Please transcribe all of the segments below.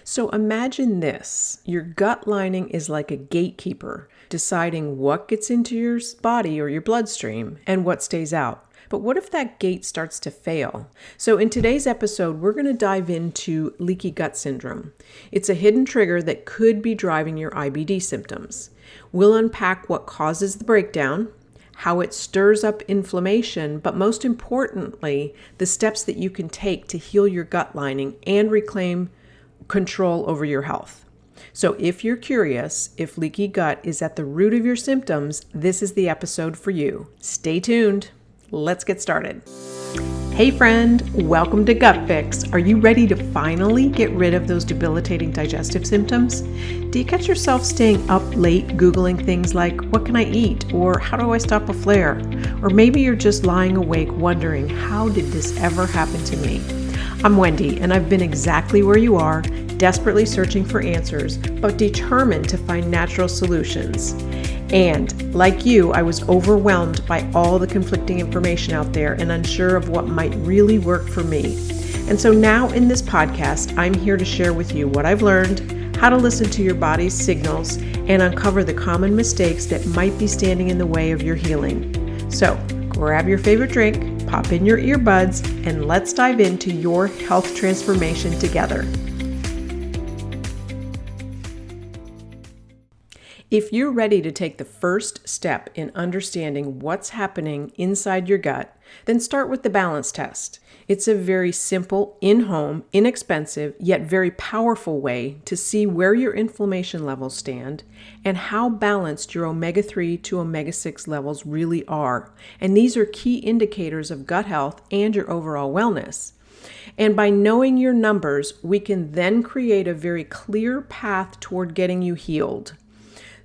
So imagine this. Your gut lining is like a gatekeeper, deciding what gets into your body or your bloodstream and what stays out. But what if that gate starts to fail? So in today's episode, we're going to dive into leaky gut syndrome. It's a hidden trigger that could be driving your IBD symptoms. We'll unpack what causes the breakdown, how it stirs up inflammation, but most importantly, the steps that you can take to heal your gut lining and reclaim control over your health. So if you're curious if leaky gut is at the root of your symptoms, this is the episode for you. Stay tuned. Let's get started. Hey friend, welcome to Gut Fix. Are you ready to finally get rid of those debilitating digestive symptoms? Do you catch yourself staying up late Googling things like, what can I eat? Or how do I stop a flare? Or maybe you're just lying awake wondering, how did this ever happen to me? I'm Wendy, and I've been exactly where you are, desperately searching for answers, but determined to find natural solutions. And like you, I was overwhelmed by all the conflicting information out there and unsure of what might really work for me. And so now in this podcast, I'm here to share with you what I've learned, how to listen to your body's signals, and uncover the common mistakes that might be standing in the way of your healing. So grab your favorite drink, pop in your earbuds, and let's dive into your health transformation together. If you're ready to take the first step in understanding what's happening inside your gut, then start with the balance test. It's a very simple, in-home, inexpensive, yet very powerful way to see where your inflammation levels stand and how balanced your omega-3 to omega-6 levels really are. And these are key indicators of gut health and your overall wellness. And by knowing your numbers, we can then create a very clear path toward getting you healed.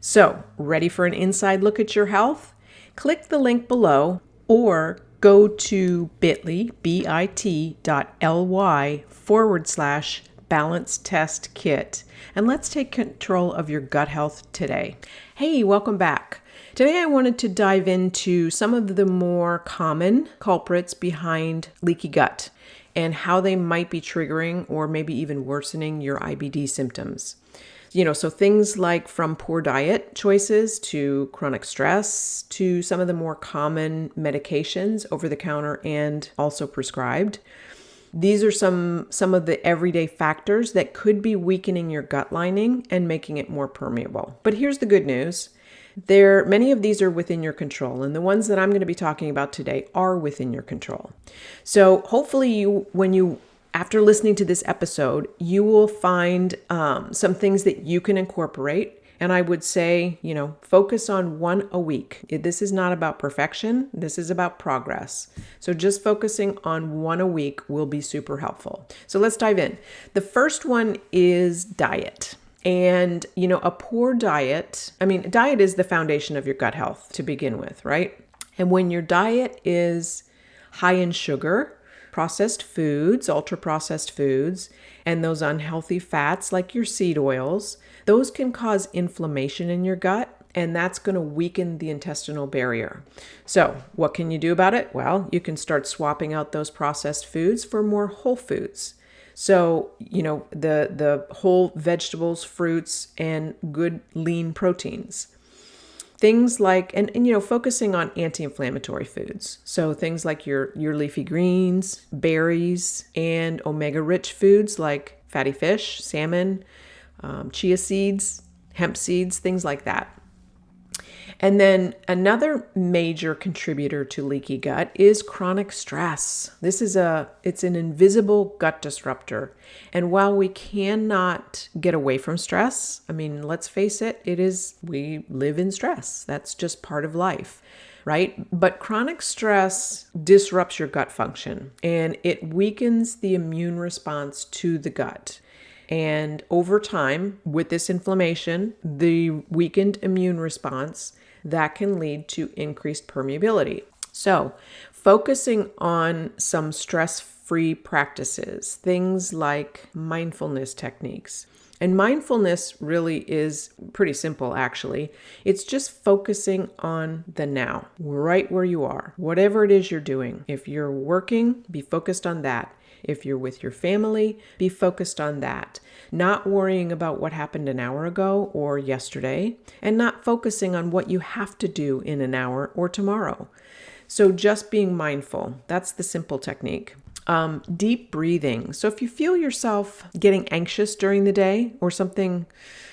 So, ready for an inside look at your health? Click the link below or go to bit.ly/balance test kit and let's take control of your gut health today. Hey, welcome back. Today I wanted to dive into some of the more common culprits behind leaky gut and how they might be triggering or maybe even worsening your IBD symptoms. So things like from poor diet choices to chronic stress to some of the more common medications over the counter and also prescribed. These are some of the everyday factors that could be weakening your gut lining and making it more permeable. But here's the good news. Many of these are within your control, and the ones that I'm going to be talking about today are within your control. So hopefully after listening to this episode, you will find some things that you can incorporate. And I would say, focus on one a week. This is not about perfection. This is about progress. So just focusing on one a week will be super helpful. So let's dive in. The first one is diet. And, a poor diet, diet is the foundation of your gut health to begin with, right? And when your diet is high in sugar, processed foods, ultra-processed foods, and those unhealthy fats like your seed oils, those can cause inflammation in your gut, and that's going to weaken the intestinal barrier. So what can you do about it? Well, you can start swapping out those processed foods for more whole foods. So, the whole vegetables, fruits, and good lean proteins. Things like, and focusing on anti-inflammatory foods. So things like your leafy greens, berries, and omega-rich foods like fatty fish, salmon, chia seeds, hemp seeds, things like that. And then another major contributor to leaky gut is chronic stress. It's an invisible gut disruptor. And while we cannot get away from stress, let's face it, we live in stress. That's just part of life, right? But chronic stress disrupts your gut function and it weakens the immune response to the gut. And over time, with this inflammation, the weakened immune response, that can lead to increased permeability. So, focusing on some stress-free practices, things like mindfulness techniques. And mindfulness really is pretty simple, actually. It's just focusing on the now, right where you are, whatever it is you're doing. If you're working, be focused on that. If you're with your family, be focused on that. Not worrying about what happened an hour ago or yesterday, and not focusing on what you have to do in an hour or tomorrow. So just being mindful. That's the simple technique. Deep breathing. So if you feel yourself getting anxious during the day or something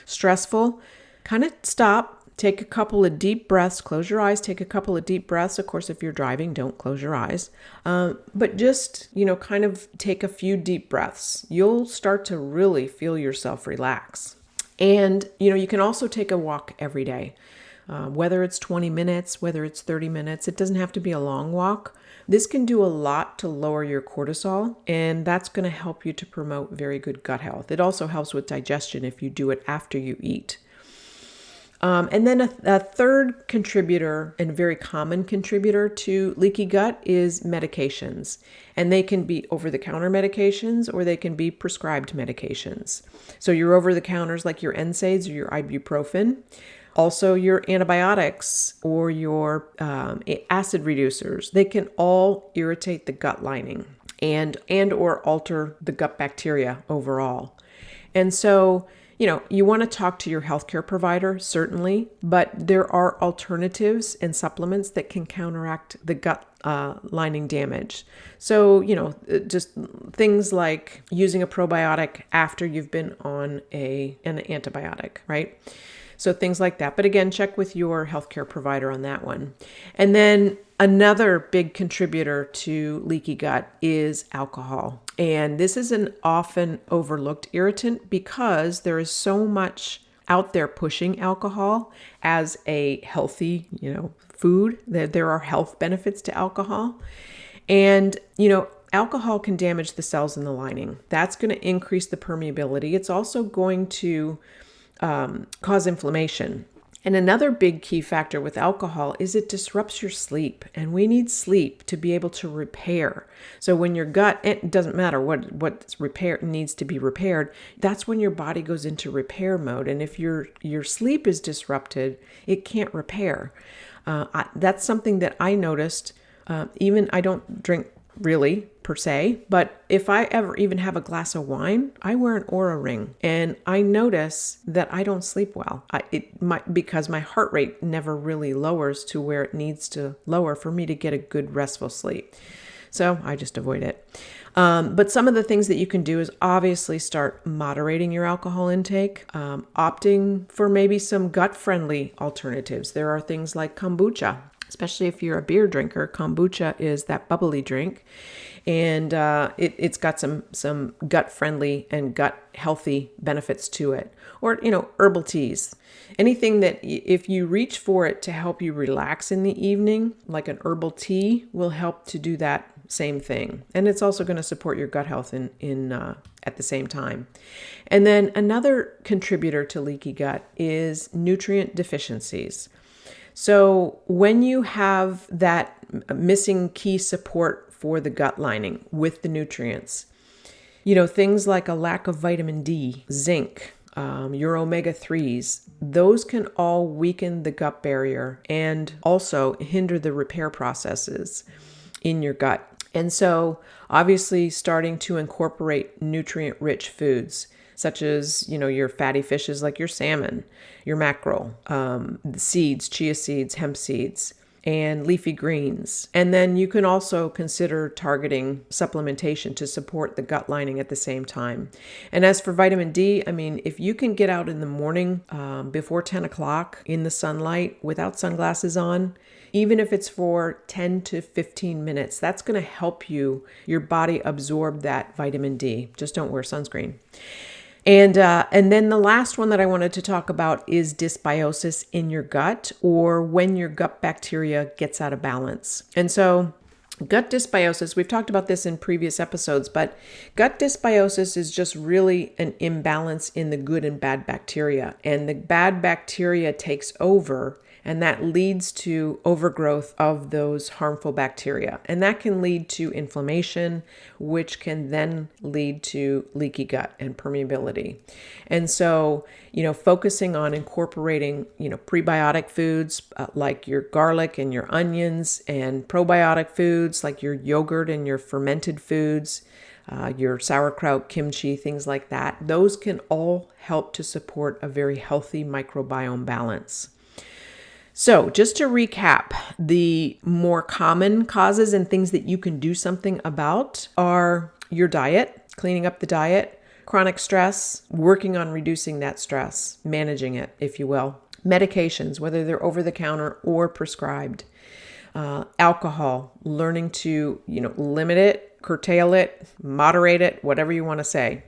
stressful, kind of stop. Take a couple of deep breaths, close your eyes, take a couple of deep breaths. Of course, if you're driving, don't close your eyes. But just, kind of take a few deep breaths. You'll start to really feel yourself relax. And, you can also take a walk every day. Whether it's 20 minutes, whether it's 30 minutes, it doesn't have to be a long walk. This can do a lot to lower your cortisol, and that's going to help you to promote very good gut health. It also helps with digestion if you do it after you eat. And then a third contributor, and very common contributor to leaky gut, is medications. And they can be over-the-counter medications or they can be prescribed medications. So your over-the-counters like your NSAIDs or your ibuprofen. Also your antibiotics or your acid reducers. They can all irritate the gut lining and or alter the gut bacteria overall. And so you want to talk to your healthcare provider, certainly, but there are alternatives and supplements that can counteract the gut lining damage. So, just things like using a probiotic after you've been on an antibiotic, right? So things like that. But again, check with your healthcare provider on that one. And then another big contributor to leaky gut is alcohol. And this is an often overlooked irritant because there is so much out there pushing alcohol as a healthy, food. There are health benefits to alcohol. And, alcohol can damage the cells in the lining. That's going to increase the permeability. It's also going to cause inflammation. And another big key factor with alcohol is it disrupts your sleep, and we need sleep to be able to repair. So when your gut, it doesn't matter what's needs to be repaired, that's when your body goes into repair mode. And if your sleep is disrupted, it can't repair. That's something that I noticed. Even I don't drink really per se, but if I ever even have a glass of wine, I wear an Oura ring, and I notice that I don't sleep well. Because my heart rate never really lowers to where it needs to lower for me to get a good restful sleep. So I just avoid it. But some of the things that you can do is obviously start moderating your alcohol intake, opting for maybe some gut-friendly alternatives. There are things like kombucha. Especially if you're a beer drinker, kombucha is that bubbly drink, and it's got some gut-friendly and gut-healthy benefits to it. Or, herbal teas. Anything that if you reach for it to help you relax in the evening, like an herbal tea, will help to do that same thing. And it's also going to support your gut health in at the same time. And then another contributor to leaky gut is nutrient deficiencies. So when you have that missing key support for the gut lining with the nutrients, things like a lack of vitamin D, zinc, your omega-3s, those can all weaken the gut barrier and also hinder the repair processes in your gut. And so obviously starting to incorporate nutrient-rich foods, such as, your fatty fishes like your salmon, your mackerel, the seeds, chia seeds, hemp seeds, and leafy greens. And then you can also consider targeting supplementation to support the gut lining at the same time. And as for vitamin D, if you can get out in the morning before 10 o'clock in the sunlight without sunglasses on, even if it's for 10 to 15 minutes, that's going to help your body absorb that vitamin D. Just don't wear sunscreen. And then the last one that I wanted to talk about is dysbiosis in your gut, or when your gut bacteria gets out of balance. And so gut dysbiosis, we've talked about this in previous episodes, but gut dysbiosis is just really an imbalance in the good and bad bacteria. And the bad bacteria takes over, and that leads to overgrowth of those harmful bacteria. And that can lead to inflammation, which can then lead to leaky gut and permeability. And so, focusing on incorporating, prebiotic foods like your garlic and your onions, and probiotic foods like your yogurt and your fermented foods, your sauerkraut, kimchi, things like that. Those can all help to support a very healthy microbiome balance. So just to recap, the more common causes and things that you can do something about are your diet, cleaning up the diet, chronic stress, working on reducing that stress, managing it, if you will, medications, whether they're over the counter or prescribed, alcohol, learning to, limit it, curtail it, moderate it, whatever you want to say.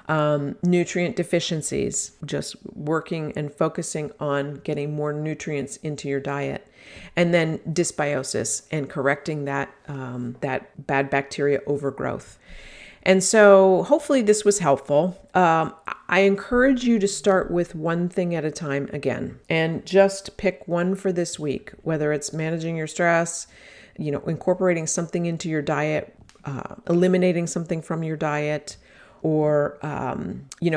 Nutrient deficiencies, just working and focusing on getting more nutrients into your diet. And then dysbiosis and correcting that bad bacteria overgrowth. And so hopefully this was helpful. I encourage you to start with one thing at a time again, and just pick one for this week, whether it's managing your stress, incorporating something into your diet, eliminating something from your diet, or,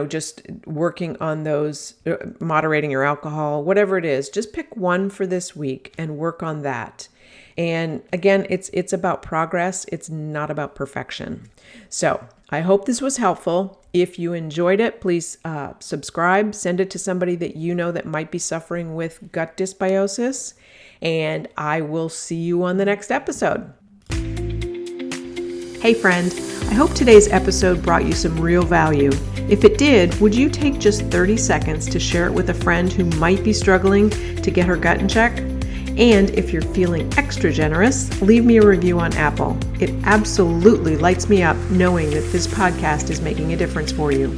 just working on those, moderating your alcohol, whatever it is. Just pick one for this week and work on that. And again, it's about progress. It's not about perfection. So I hope this was helpful. If you enjoyed it, please subscribe, send it to somebody that you know that might be suffering with gut dysbiosis, and I will see you on the next episode. Hey friend, I hope today's episode brought you some real value. If it did, would you take just 30 seconds to share it with a friend who might be struggling to get her gut in check? And if you're feeling extra generous, leave me a review on Apple. It absolutely lights me up knowing that this podcast is making a difference for you.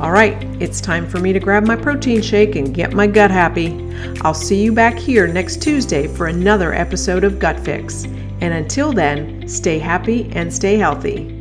All right, it's time for me to grab my protein shake and get my gut happy. I'll see you back here next Tuesday for another episode of Gut Fix. And until then, stay happy and stay healthy.